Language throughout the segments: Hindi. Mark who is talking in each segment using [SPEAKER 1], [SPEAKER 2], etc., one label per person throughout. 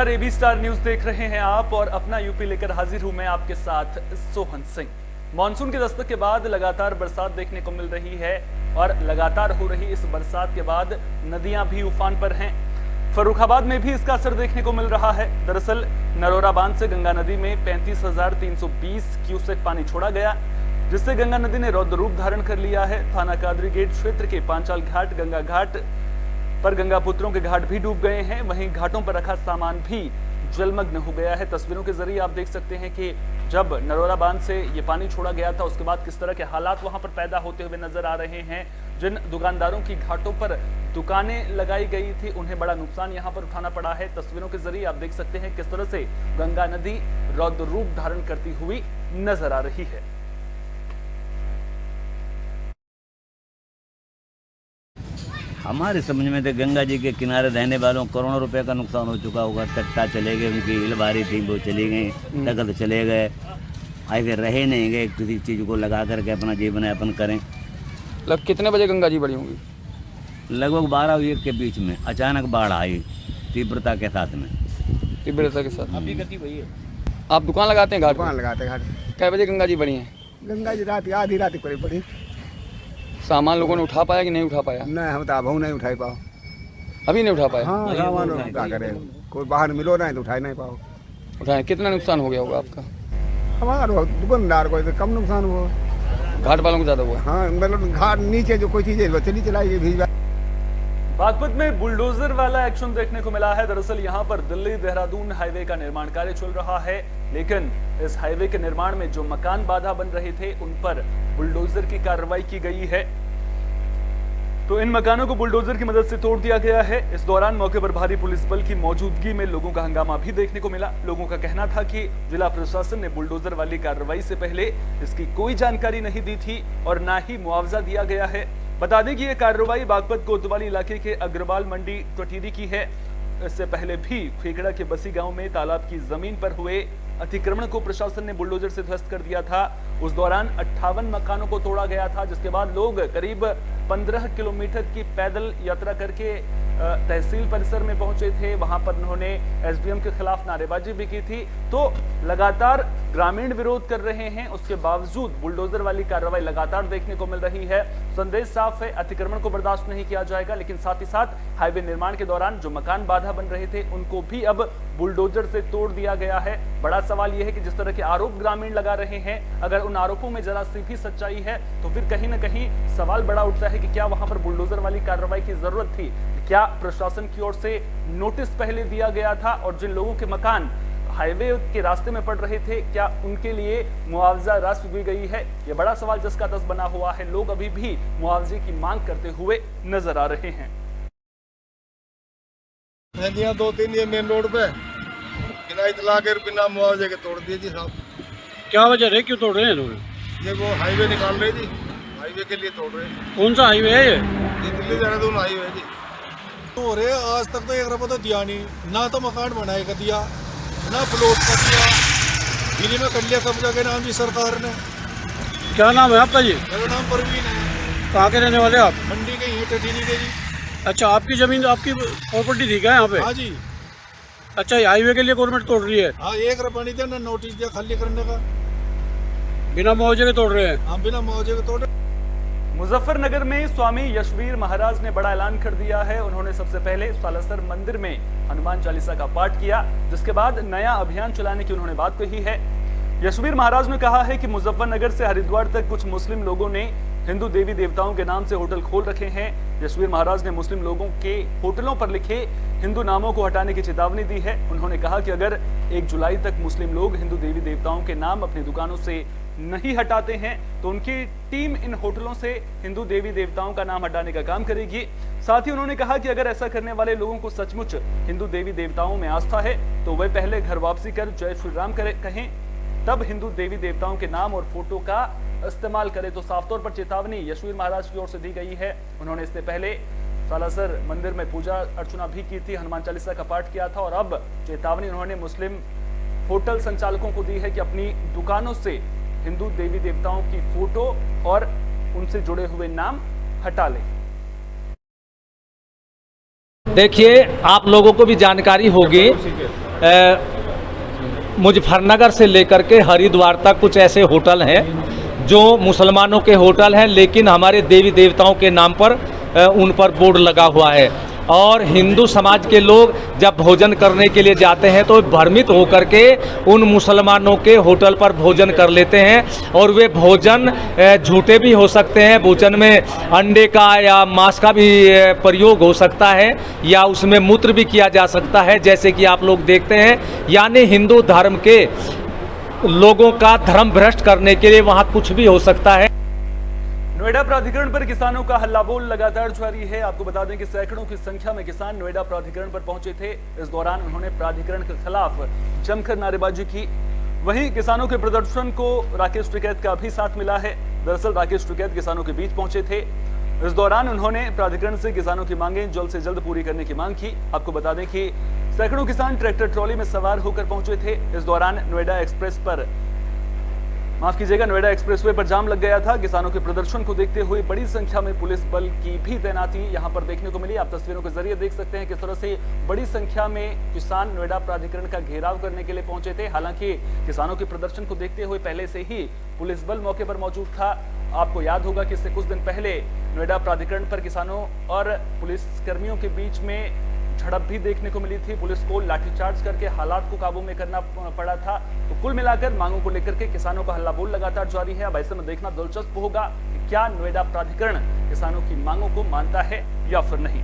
[SPEAKER 1] नमस्कार, एबी स्टार न्यूज देख रहे हैं आप और अपना यूपी लेकर हाजिर हूं मैं आपके साथ सोहन सिंह। मानसून की दस्तक के बाद लगातार बरसात देखने को मिल रही है और लगातार हो रही इस बरसात के बाद नदियां भी उफान पर हैं। फर्रुखाबाद में भी इसका असर देखने को मिल रहा है। दरअसल नरोरा बांध से गंगा नदी में 35,320 क्यूसेक पानी छोड़ा गया, जिससे गंगा नदी ने रौद्र रूप धारण कर लिया है। थाना कादरी गेट क्षेत्र के पांचाल घाट, गंगा घाट पर गंगा पुत्रों के घाट भी डूब गए हैं। वहीं घाटों पर रखा सामान भी जलमग्न हो गया है। तस्वीरों के जरिए आप देख सकते हैं कि जब नरोरा बांध से ये पानी छोड़ा गया था, उसके बाद किस तरह के हालात वहां पर पैदा होते हुए नजर आ रहे हैं। जिन दुकानदारों की घाटों पर दुकानें लगाई गई थी, उन्हें बड़ा नुकसान यहां पर उठाना पड़ा है। तस्वीरों के जरिए आप देख सकते हैं किस तरह से गंगा नदी रौद्र रूप धारण करती हुई नजर आ रही है।
[SPEAKER 2] हमारे समझ में तो गंगा जी के किनारे रहने वालों करोड़ों रुपए का नुकसान हो चुका होगा। तट्टा चले गए, उनकी हिल भारी थी वो चली गई, तख्त चले गए, आगे रहे नहीं गए। किसी चीज़ को लगा करके अपना जीवन यापन करें।
[SPEAKER 3] मतलब कितने बजे गंगा जी बढ़ी होंगी?
[SPEAKER 2] लगभग 12 और 1 के बीच में अचानक बाढ़ आई, तीव्रता के साथ में।
[SPEAKER 3] तीव्रता के साथ
[SPEAKER 2] अभी गति वही है।
[SPEAKER 3] आप दुकान लगाते हैं घाट
[SPEAKER 4] दुकान
[SPEAKER 3] पर?
[SPEAKER 4] लगाते घाट।
[SPEAKER 3] कै बजे गंगा जी बढ़ी हैं?
[SPEAKER 4] गंगा जी रात आधी रात पड़ी पड़ी।
[SPEAKER 3] सामान लोगों ने उठा पाया कि नहीं उठा पाया?
[SPEAKER 4] नहीं, हम तो अब नहीं उठाई पाओ।
[SPEAKER 3] अभी नहीं उठा पाया?
[SPEAKER 4] हाँ, सामान क्या करें, कोई बाहर मिलो नहीं तो उठाई नहीं पाओ।
[SPEAKER 3] उठाए। कितना नुकसान हो गया होगा आपका?
[SPEAKER 4] हमारा दुकानदार को तो कम नुकसान हुआ।
[SPEAKER 3] घाट वालों को ज्यादा हुआ?
[SPEAKER 4] हाँ, मतलब घाट नीचे जो कोई चीज़ है चली चलाई भीज।
[SPEAKER 1] बागपत में बुलडोजर वाला एक्शन देखने को मिला है। दरअसल यहां पर दिल्ली देहरादून हाईवे का निर्माण कार्य चल रहा है, लेकिन इस हाईवे के निर्माण में जो मकान बाधा बन रहे थे उन पर बुलडोजर की कार्रवाई की गई है। तो इन मकानों को बुलडोजर की मदद से तोड़ दिया गया है। इस दौरान मौके पर भारी पुलिस बल की मौजूदगी में लोगों का हंगामा भी देखने को मिला। लोगों का कहना था कि जिला प्रशासन ने बुलडोजर वाली कार्रवाई से पहले इसकी कोई जानकारी नहीं दी थी और ना ही मुआवजा दिया गया है। बता दें कि यह कार्रवाई बागपत कोतवाली इलाके के अग्रवाल मंडी टटीरी की है। इससे पहले भी खेकड़ा के बसी गांव में तालाब की जमीन पर हुए अतिक्रमण को प्रशासन ने बुलडोजर से ध्वस्त कर दिया था। उस दौरान 58 मकानों को तोड़ा गया था, जिसके बाद लोग करीब 15 किलोमीटर की पैदल यात्रा करके तहसील परिसर में पहुंचे थे। वहां पर उन्होंने एसडीएम के खिलाफ नारेबाजी भी की थी। तो लगातार ग्रामीण विरोध कर रहे हैं, उसके बावजूद बुलडोजर वाली कार्रवाई लगातार देखने को मिल रही है। संदेश साफ है, अतिक्रमण को बर्दाश्त नहीं किया जाएगा, लेकिन साथ ही साथ हाईवे निर्माण के दौरान जो मकान बाधा बन रहे थे उनको भी अब बुलडोजर से तोड़ दिया गया है। बड़ा सवाल यह है कि जिस तरह के आरोप ग्रामीण लगा रहे हैं, अगर उन आरोपों में जरा सी भी सच्चाई है तो फिर कहीं ना कहीं सवाल बड़ा उठता है कि क्या वहां पर बुलडोजर वाली कार्रवाई की जरूरत थी? क्या प्रशासन की ओर से नोटिस पहले दिया गया था? और जिन लोगों के मकान हाईवे के रास्ते में पड़ रहे थे, क्या उनके लिए मुआवजा राशि दी गई है? यह बड़ा सवाल जिसका तस बना हुआ है। लोग अभी भी मुआवजे की मांग करते हुए नजर आ रहे हैं।
[SPEAKER 5] नदियाँ 2-3 ये मेन रोड पे बिना इतला के बिना मुआवजे के तोड़ दिए जी साहब।
[SPEAKER 6] क्या वजह है, क्यों तोड़ रहे हैं लोग?
[SPEAKER 5] ये वो हाईवे निकाल रहे जी, हाईवे के लिए तोड़ रहे हैं।
[SPEAKER 6] कौन सा हाईवे है ये?
[SPEAKER 5] दिल्ली देहरादून हाईवे जी।
[SPEAKER 7] तो रे आज तक तो एक रुपया तो दिया नहीं, ना तो मकान बनाए का दिया, ना प्लॉट का दिया। दिल्ली में कर लिया कब्जा के नाम जी सरकार ने।
[SPEAKER 6] क्या नाम है आपका जी?
[SPEAKER 7] मेरा नाम परवीन है।
[SPEAKER 6] कहाँ के रहने वाले आप?
[SPEAKER 7] मंडी के ही टटीरी के जी।
[SPEAKER 6] अच्छा, आपकी जमीन, आपकी प्रॉपर्टी थी क्या यहाँ पे?
[SPEAKER 7] हाँ जी।
[SPEAKER 6] अच्छा, ये हाईवे के लिए गवर्नमेंट तोड़ रही है?
[SPEAKER 7] हाँ, एक रुपया नहीं दिया, ना नोटिस दिया खाली करने का।
[SPEAKER 6] बिना मुआवजे के तोड़ रहे हैं?
[SPEAKER 7] हाँ, बिना मुआवजे के तोड़।
[SPEAKER 1] मुजफ्फरनगर में स्वामी यशवीर महाराज ने बड़ा ऐलान कर दिया है। उन्होंने सबसे पहले सालासर मंदिर में हनुमान चालीसा का पाठ किया, जिसके बाद नया अभियान चलाने की उन्होंने बात कही है। यशवीर महाराज ने कहा है कि मुजफ्फरनगर से हरिद्वार तक कुछ मुस्लिम लोगों ने हिंदू देवी देवताओं के नाम से होटल खोल रखे हैं। यशवीर महाराज ने मुस्लिम लोगों के होटलों पर लिखे हिंदू नामों को हटाने की चेतावनी दी है। उन्होंने कहा कि अगर 1 जुलाई तक मुस्लिम लोग हिंदू देवी देवताओं के नाम अपनी दुकानों से नहीं हटाते हैं तो उनकी टीम इन होटलों से हिंदू देवी देवताओं का नाम हटाने का काम करेगी। साथ ही उन्होंने कहा कि अगर ऐसा करने वाले लोगों को सचमुच हिंदू देवी देवताओं में आस्था है तो वे पहले घर वापसी कर जय श्री राम कहें, तब हिंदू देवी देवताओं के नाम और फोटो का इस्तेमाल करें। तो साफ तौर पर चेतावनी यशवीर महाराज की ओर से दी गई है। उन्होंने इससे पहले सालासर मंदिर में पूजा अर्चना भी की थी, हनुमान चालीसा का पाठ किया था और अब चेतावनी उन्होंने मुस्लिम होटल संचालकों को दी है कि अपनी दुकानों से हिंदू देवी देवताओं की फोटो और उनसे जुड़े हुए नाम हटा लें।
[SPEAKER 8] देखिए, आप लोगों को भी जानकारी होगी मुजफ्फरनगर से लेकर के हरिद्वार तक कुछ ऐसे होटल हैं जो मुसलमानों के होटल हैं, लेकिन हमारे देवी देवताओं के नाम पर उन पर बोर्ड लगा हुआ है। और हिंदू समाज के लोग जब भोजन करने के लिए जाते हैं तो भ्रमित होकर के उन मुसलमानों के होटल पर भोजन कर लेते हैं, और वे भोजन झूठे भी हो सकते हैं। भोजन में अंडे का या मांस का भी प्रयोग हो सकता है, या उसमें मूत्र भी किया जा सकता है, जैसे कि आप लोग देखते हैं। यानी हिंदू धर्म के लोगों का धर्म भ्रष्ट करने के लिए वहाँ कुछ भी हो सकता है।
[SPEAKER 1] नोएडा प्राधिकरण पर किसानों का हल्लाबोल लगातार जारी है। आपको बता दें कि सैकड़ों की संख्या में किसान नोएडा प्राधिकरण पर पहुंचे थे। इस दौरान उन्होंने प्राधिकरण के खिलाफ जमकर नारेबाजी की। वहीं किसानों के प्रदर्शन को राकेश टिकैत का भी साथ मिला है। दरअसल राकेश टिकैत किसानों के बीच पहुंचे थे। इस दौरान उन्होंने प्राधिकरण से किसानों की मांगें जल्द से जल्द पूरी करने की मांग की। आपको बता दें कि सैकड़ों किसान ट्रैक्टर ट्रॉली में सवार होकर पहुंचे थे। इस दौरान नोएडा एक्सप्रेसवे पर जाम लग गया था। किसानों के प्रदर्शन को देखते हुए बड़ी संख्या में पुलिस बल की भी तैनाती यहां पर देखने को मिली। आप तस्वीरों के जरिए देख सकते हैं किस तरह से बड़ी संख्या में किसान नोएडा प्राधिकरण का घेराव करने के लिए पहुंचे थे। हालांकि किसानों के प्रदर्शन को देखते हुए पहले से ही पुलिस बल मौके पर मौजूद था। आपको याद होगा कि इससे कुछ दिन पहले नोएडा प्राधिकरण पर किसानों और पुलिस कर्मियों के बीच में झड़प भी देखने को मिली थी। पुलिस को लाठीचार्ज करके हालात को काबू में करना पड़ा था। तो कुल मिलाकर मांगों को लेकर के किसानों का हल्लाबोल लगातार जारी है। अब ऐसे में देखना दिलचस्प होगा कि क्या नोएडा प्राधिकरण किसानों की मांगों को मानता है या फिर नहीं।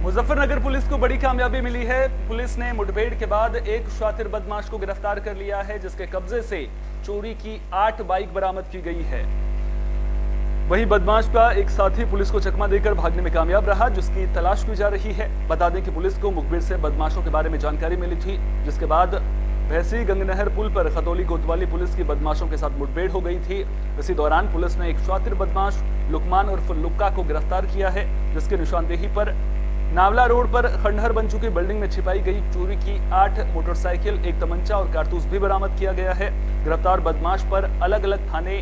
[SPEAKER 1] मुजफ्फरनगर पुलिस को बड़ी कामयाबी मिली है। पुलिस ने मुठभेड़ के बाद एक शातिर बदमाश को गिरफ्तार कर लिया है, जिसके कब्जे से चोरी की 8 बाइक बरामद की गई है। वहीं बदमाश का एक साथी पुलिस को चकमा देकर भागने में कामयाब रहा, जिसकी तलाश की जा रही है। बता दें कि पुलिस को मुखबिर से बदमाशों के बारे में जानकारी मिली थी, जिसके बाद भैंसी गंगनहर पुल पर खतौली कोतवाली पुलिस की बदमाशों के साथ मुठभेड़ हो गई थी। इसी दौरान पुलिस ने एक शातिर बदमाश लुकमान उर्फ लुक्का को गिरफ्तार किया है, जिसकी निशानदेही पर नावला रोड पर खंडहर बन चुकी बिल्डिंग में छिपाई गई चोरी की 8 मोटरसाइकिल, एक तमंचा और कारतूस भी बरामद किया गया है। गिरफ्तार बदमाश पर अलग अलग थाने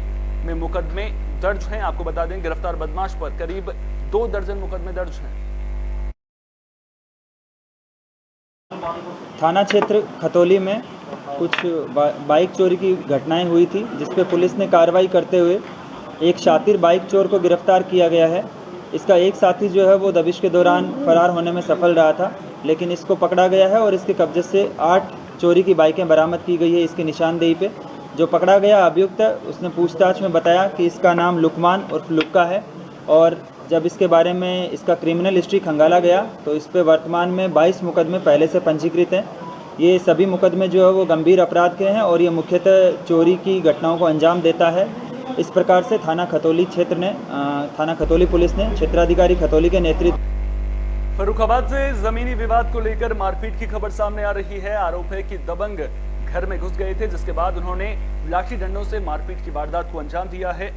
[SPEAKER 1] में मुकदमे दर्ज हैं। आपको बता दें गिरफ्तार बदमाश पर करीब 2 दर्जन मुकदमे दर्ज हैं।
[SPEAKER 9] थाना क्षेत्र खतौली में कुछ बाइक चोरी की घटनाएं हुई थी, जिस पे पुलिस ने कार्रवाई करते हुए एक शातिर बाइक चोर को गिरफ्तार किया गया है। इसका एक साथी जो है वो दबिश के दौरान फरार होने में सफल रहा था, लेकिन इसको पकड़ा गया है और इसके कब्जे से 8 चोरी की बाइकें बरामद की गई है। इसकी निशानदेही पे जो पकड़ा गया अभियुक्त है, उसने पूछताछ में बताया कि इसका नाम लुकमान उर्फ लुक्का है, और जब इसके बारे में इसका क्रिमिनल हिस्ट्री खंगाला गया तो इस पे वर्तमान में 22 मुकदमे पहले से पंजीकृत हैं। ये सभी मुकदमे जो है वो गंभीर अपराध के हैं और ये मुख्यतः चोरी की घटनाओं को अंजाम देता है। इस प्रकार से थाना खतौली पुलिस ने क्षेत्राधिकारी खतौली के नेतृत्व।
[SPEAKER 1] फर्रुखाबाद से जमीनी विवाद को लेकर मारपीट की खबर सामने आ रही है। आरोप है कि दबंग घर में घुस गए थे, जिसके बाद उन्होंने लाठी डंडों से मारपीट की वारदात को अंजाम दिया है।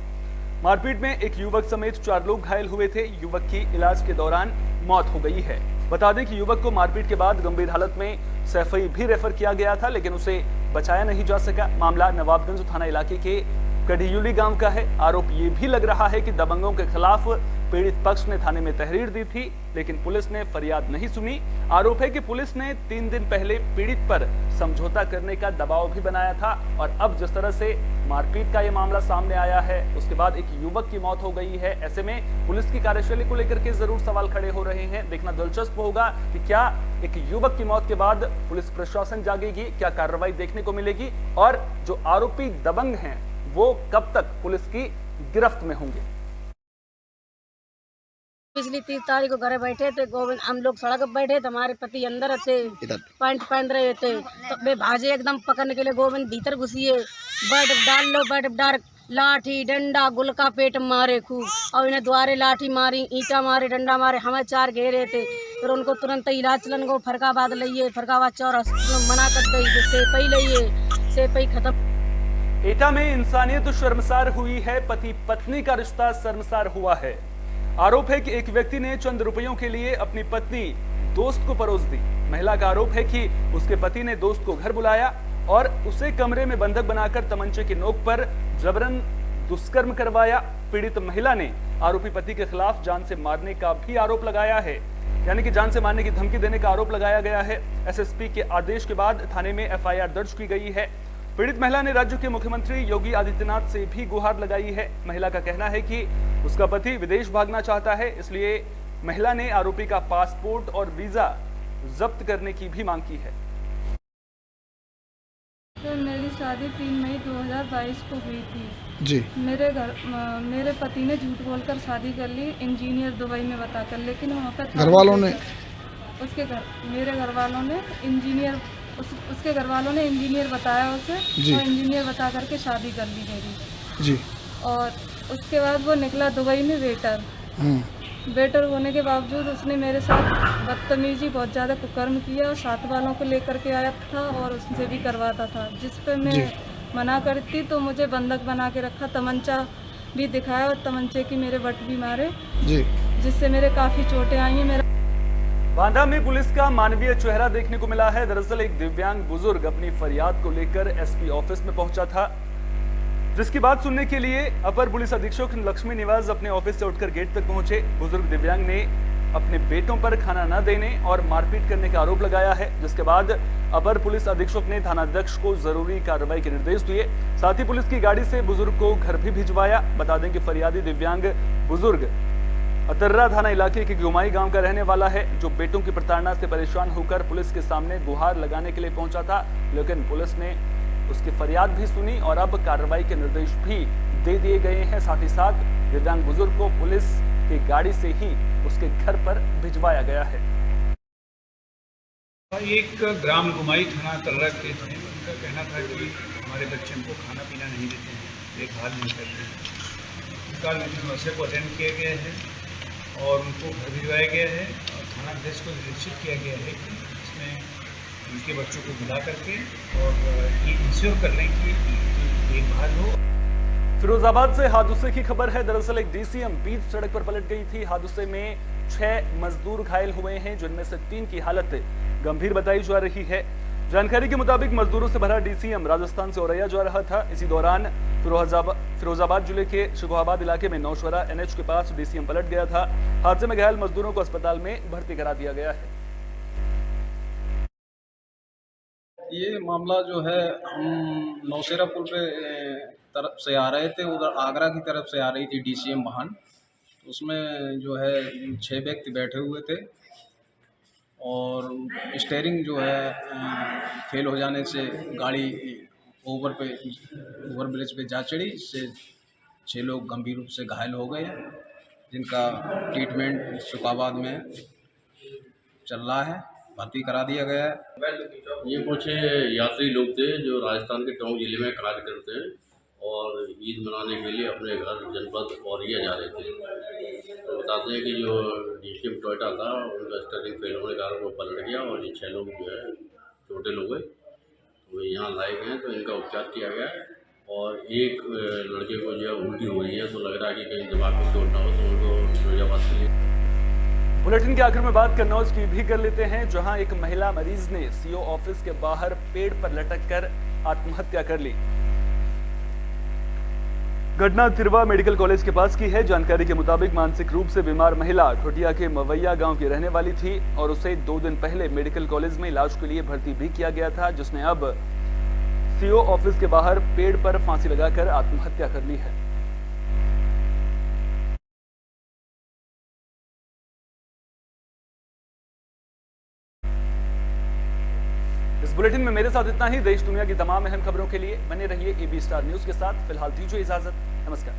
[SPEAKER 1] मारपीट में एक युवक समेत 4 लोग घायल हुए थे। युवक की इलाज के दौरान मौत हो गई है। बता दें कि युवक को मारपीट के बाद गंभीर हालत में सैफई भी रेफर किया गया था, लेकिन उसे बचाया नहीं जा सका। मामला नवाबगंज थाना इलाके के कढ़ियुली गांव का है। आरोप ये भी लग रहा है कि दबंगों के खिलाफ पीड़ित पक्ष ने थाने में तहरीर दी थी, लेकिन पुलिस ने फरियाद नहीं सुनी। आरोप है कि पुलिस ने 3 दिन पहले पीड़ित पर समझौता करने का दबाव भी बनाया था, और अब जिस तरह से मारपीट का ये मामला सामने आया है, उसके बाद एक युवक की मौत हो गई है। ऐसे में पुलिस की कार्यशैली को लेकर के जरूर सवाल खड़े हो रहे हैं। देखना दिलचस्प होगा कि क्या एक युवक की मौत के बाद पुलिस प्रशासन जागेगी, क्या कार्रवाई देखने को मिलेगी, और जो आरोपी दबंग हैं वो कब तक पुलिस की गिरफ्त में होंगे।
[SPEAKER 10] पिछली 30 तारीख को घर बैठे थे गोविंद, हम लोग सड़क पर बैठे थे, हमारे पति अंदर थे, पैंट पहन रहे थे, तो वे भाजे एकदम पकड़ने के लिए गोविंद भीतर घुसिए, बैठ डाल लो, बैठ डार लाठी डंडा गुलका पेट मारे खूब, और इन्हें द्वारे लाठी मारी, ईंटा मारे, डंडा मारे, हमें 4 घेरे थे। फिर उनको तुरंत इलाज चलन को फरकाबाद लाइए, फरकाबाद चौरा मना कर दी, सेपई लाइए, सेपई खत्म।
[SPEAKER 1] एटा में इंसानियत शर्मसार हुई है। पति पत्नी का रिश्ता शर्मसार हुआ है। आरोप है कि एक व्यक्ति ने चंद रुपयों के लिए अपनी पत्नी दोस्त को परोस दी। महिला का आरोप है कि उसके पति ने दोस्त को घर बुलाया और उसे कमरे में बंधक बनाकर तमंचे की नोक पर जबरन दुष्कर्म करवाया। पीड़ित महिला ने आरोपी पति के खिलाफ जान से मारने का भी आरोप लगाया है, यानी कि जान से मारने की धमकी देने का आरोप लगाया गया है। एसएसपी के आदेश के बाद थाने में एफआईआर दर्ज की गई है। पीड़ित महिला ने राज्य के मुख्यमंत्री योगी आदित्यनाथ से भी गुहार लगाई है। महिला का कहना है कि उसका पति विदेश भागना चाहता है, इसलिए महिला ने आरोपी का पासपोर्ट और वीजा जब्त करने की भी मांग की है।
[SPEAKER 11] मेरी शादी 3 मई 2022 को हुई थी
[SPEAKER 7] जी।
[SPEAKER 11] मेरे पति ने झूठ बोलकर शादी कर ली, इंजीनियर दुबई में बताकर, लेकिन वहाँ पर
[SPEAKER 7] घर वालों ने
[SPEAKER 11] मेरे घर वालों ने इंजीनियर उसके घर वालों ने इंजीनियर बताया उसे, और इंजीनियर बता करके शादी कर ली मेरी
[SPEAKER 7] जी।
[SPEAKER 11] और उसके बाद वो निकला दुबई में वेटर होने के बावजूद उसने मेरे साथ बदतमीजी बहुत ज़्यादा कुकर्म किया और साथ वालों को लेकर के आया था और उससे भी करवाता था, जिस पे मैं मना करती तो मुझे बंधक बना के रखा, तमंचा भी दिखाया और तमंचे की मेरे बट भी मारे
[SPEAKER 7] जी,
[SPEAKER 11] जिससे मेरे काफ़ी चोटें आई हैं।
[SPEAKER 1] बांदा में पुलिस का मानवीय चेहरा देखने को मिला है। दरअसल एक दिव्यांग बुजुर्ग अपनी फरियाद को लेकर एसपी ऑफिस में पहुंचा था, जिसकी बात सुनने के लिए अपर पुलिस अधीक्षक लक्ष्मी निवास अपने ऑफिस से उठकर गेट तक पहुंचे। बुजुर्ग दिव्यांग ने अपने बेटों पर खाना न देने और मारपीट करने का आरोप लगाया है, जिसके बाद अपर पुलिस अधीक्षक ने थानाध्यक्ष को जरूरी कार्रवाई के निर्देश दिए। साथ ही पुलिस की गाड़ी से बुजुर्ग को घर भी भिजवाया। बता दें कि फरियादी दिव्यांग बुजुर्ग अतर्रा थाना इलाके के गुमाई गांव का रहने वाला है, जो बेटों की प्रताड़ना से परेशान होकर पुलिस के सामने गुहार लगाने के लिए पहुंचा था, लेकिन पुलिस ने उसकी फरियाद भी सुनी और अब कार्रवाई के निर्देश भी दे दिए गए हैं। साथ ही साथ दिव्यांग बुजुर्ग को पुलिस की गाड़ी से ही उसके घर पर भिजवाया गया है।
[SPEAKER 12] एक ग्राम गुमाई थाना तर्रा के थे, उनका कहना था कि हमारे बच्चे हमको खाना पीना नहीं देते हैं, देखभाल नहीं करते हैं। उनका समस्या को अटेंड किया गया है और उनको घर भिजवाया गया है और थाना अध्यक्ष को निर्देशित किया गया है कि इसमें उनके बच्चों को बुला करके और ये इंश्योर कर लें कि देखभाल हो।
[SPEAKER 1] फिरोजाबाद से हादसे की खबर है। दरअसल एक डीसीएम बीच सड़क पर पलट गई थी। हादसे में 6 मजदूर घायल हुए हैं, जिनमें से 3 की हालत गंभीर बताई जा रही है। जानकारी के मुताबिक मजदूरों से भरा डीसीएम राजस्थान से औरैया जा रहा था। इसी दौरान फिरोजाबाद जिले के शिकोहाबाद इलाके में नौशहरा एनएच के पास डीसीएम पलट गया था। हादसे में घायल मजदूरों को अस्पताल में भर्ती करा दिया गया है।
[SPEAKER 13] ये मामला जो है, हम नौशेरा पुल पे तरफ से आ रहे थे, उधर आगरा की तरफ से आ रही थी डीसीएम वाहन। उसमें जो है 6 व्यक्ति बैठे हुए थे और स्टीयरिंग जो है फेल हो जाने से गाड़ी ओवर ब्रिज पे जा चढ़ी, इससे 6 लोग गंभीर रूप से घायल हो गए, जिनका ट्रीटमेंट शिकोहाबाद में चल रहा है, भर्ती करा दिया गया है।
[SPEAKER 14] ये कुछ यात्री लोग थे जो राजस्थान के टोंक जिले में कार्य करते हैं और ईद मनाने के लिए अपने घर जनपद औरैया जा रहे थे। तो बताते हैं कि जो डीसीएम टोयोटा था, उनका स्टीयरिंग फेल होने के कारण वो पलट गया और ये 6 लोग जो है चोटिल हो गए। तो यहाँ लाए गए हैं, तो इनका उपचार किया गया और एक लड़के को जो है उल्टी हो रही है, तो लग रहा है कि कहीं दिमाग में चोट ना हो, तो उनको फिरोजाबाद के लिए।
[SPEAKER 1] बुलेटिन के आखिर में बात कन्नौज की भी कर लेते हैं, जहां एक महिला मरीज ने सीओ ऑफिस के बाहर पेड़ पर लटक कर आत्महत्या कर ली। घटना तिरवा मेडिकल कॉलेज के पास की है। जानकारी के मुताबिक मानसिक रूप से बीमार महिला ठोटिया के मवैया गांव की रहने वाली थी और उसे 2 दिन पहले मेडिकल कॉलेज में इलाज के लिए भर्ती भी किया गया था, जिसने अब सीओ ऑफिस के बाहर पेड़ पर फांसी लगाकर आत्महत्या कर ली है। इस बुलेटिन में मेरे साथ इतना ही। देश दुनिया की तमाम अहम खबरों के लिए बने रहिए AB स्टार न्यूज के साथ। फिलहाल दीजिए इजाजत। नमस्कार।